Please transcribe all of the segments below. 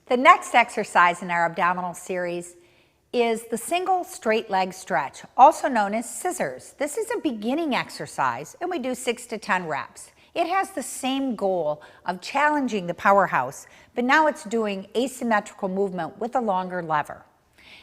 The next exercise in our abdominal series is the single straight leg stretch, also known as scissors. This is a beginning exercise, and we do 6 to 10 reps. It has the same goal of challenging the powerhouse, but now it's doing asymmetrical movement with a longer lever.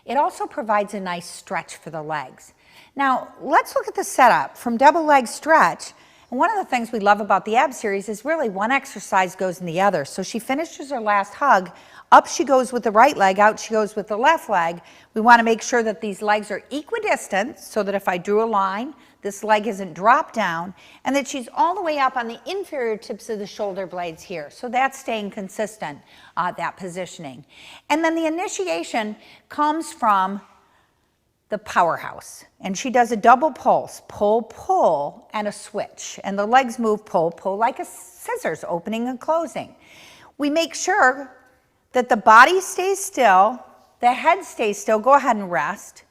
It also provides a nice stretch for the legs. Now, let's look at the setup from double leg stretch. And one of the things we love about the ab series is really one exercise goes in the other. So she finishes her last hug, up she goes with the right leg, out she goes with the left leg. We want to make sure that these legs are equidistant so that if I drew a line, this leg isn't dropped down, and that she's all the way up on the inferior tips of the shoulder blades here. So that's staying consistent, that positioning. And then the initiation comes from the powerhouse. And she does a double pulse, pull, pull, and a switch. And the legs move pull, pull, like a scissors, opening and closing. We make sure that the body stays still, the head stays still, go ahead and rest,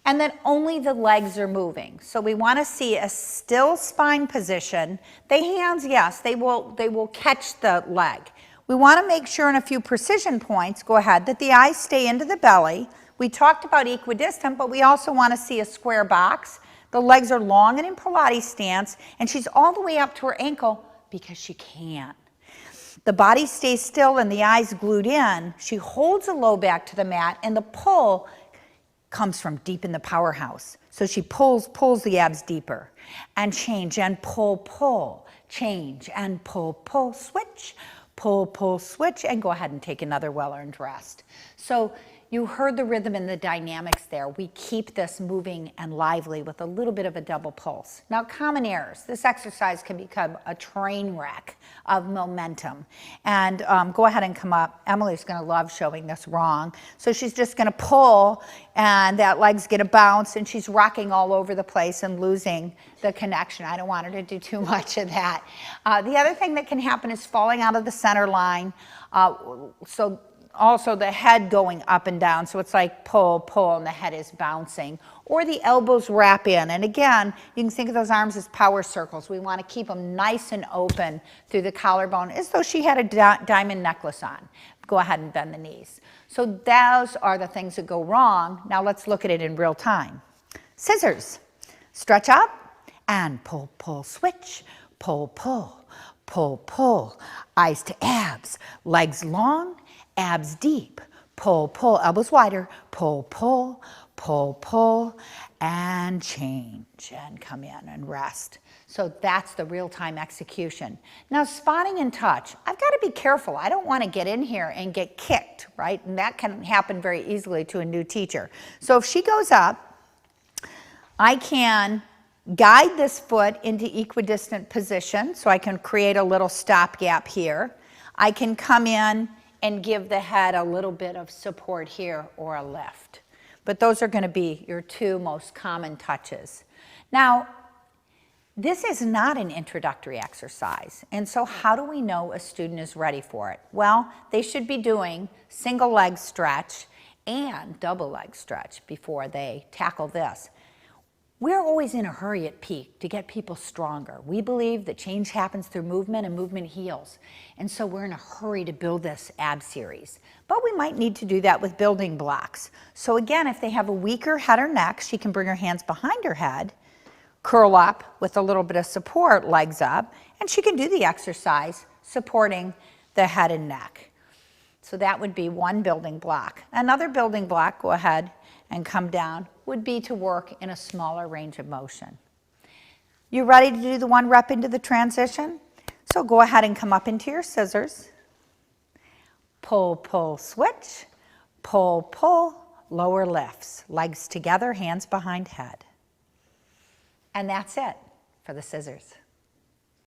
and that only the legs are moving. So we want to see a still spine position. The hands, yes, they will catch the leg. We want to make sure in a few precision points, go ahead, that the eyes stay into the belly. We talked about equidistant, but we also want to see a square box. The legs are long and in Pilates stance, and she's all the way up to her ankle because she can. The body stays still and the eyes glued in. She holds a low back to the mat, and the pull comes from deep in the powerhouse. So she pulls the abs deeper. And change and pull, pull, change and pull, pull, switch, pull, pull, switch, and go ahead and take another well-earned rest. So you heard the rhythm and the dynamics there. We keep this moving and lively with a little bit of a double pulse. Now, common errors. This exercise can become a train wreck of momentum. And go ahead and come up. Emily's going to love showing this wrong. So she's just going to pull, and that leg's going to bounce, and she's rocking all over the place and losing the connection. I don't want her to do too much of that. The other thing that can happen is falling out of the center line. Also the head going up and down, so it's like pull, pull, and the head is bouncing. Or the elbows wrap in. And again, you can think of those arms as power circles. We want to keep them nice and open through the collarbone, as though she had a diamond necklace on. Go ahead and bend the knees. So those are the things that go wrong. Now let's look at it in real time. Scissors. Stretch up and pull, pull, switch. Pull, pull, pull, pull. Eyes to abs. Legs long. Abs deep, pull, pull, elbows wider, pull, pull, pull, pull, and change, and come in and rest. So that's the real-time execution. Now, spotting and touch, I've got to be careful. I don't want to get in here and get kicked, right? And that can happen very easily to a new teacher. So if she goes up, I can guide this foot into equidistant position, so I can create a little stopgap here. I can come in and give the head a little bit of support here or a lift. But those are going to be your two most common touches. Now, this is not an introductory exercise, and so how do we know a student is ready for it? Well, they should be doing single leg stretch and double leg stretch before they tackle this. We're always in a hurry at peak to get people stronger. We believe that change happens through movement and movement heals. And so we're in a hurry to build this ab series. But we might need to do that with building blocks. So again, if they have a weaker head or neck, she can bring her hands behind her head, curl up with a little bit of support, legs up, and she can do the exercise supporting the head and neck. So that would be one building block. Another building block, go ahead and come down, would be to work in a smaller range of motion. You ready to do the 1 rep into the transition? So go ahead and come up into your scissors. Pull, pull, switch. Pull, pull, lower lifts. Legs together, hands behind head. And that's it for the scissors.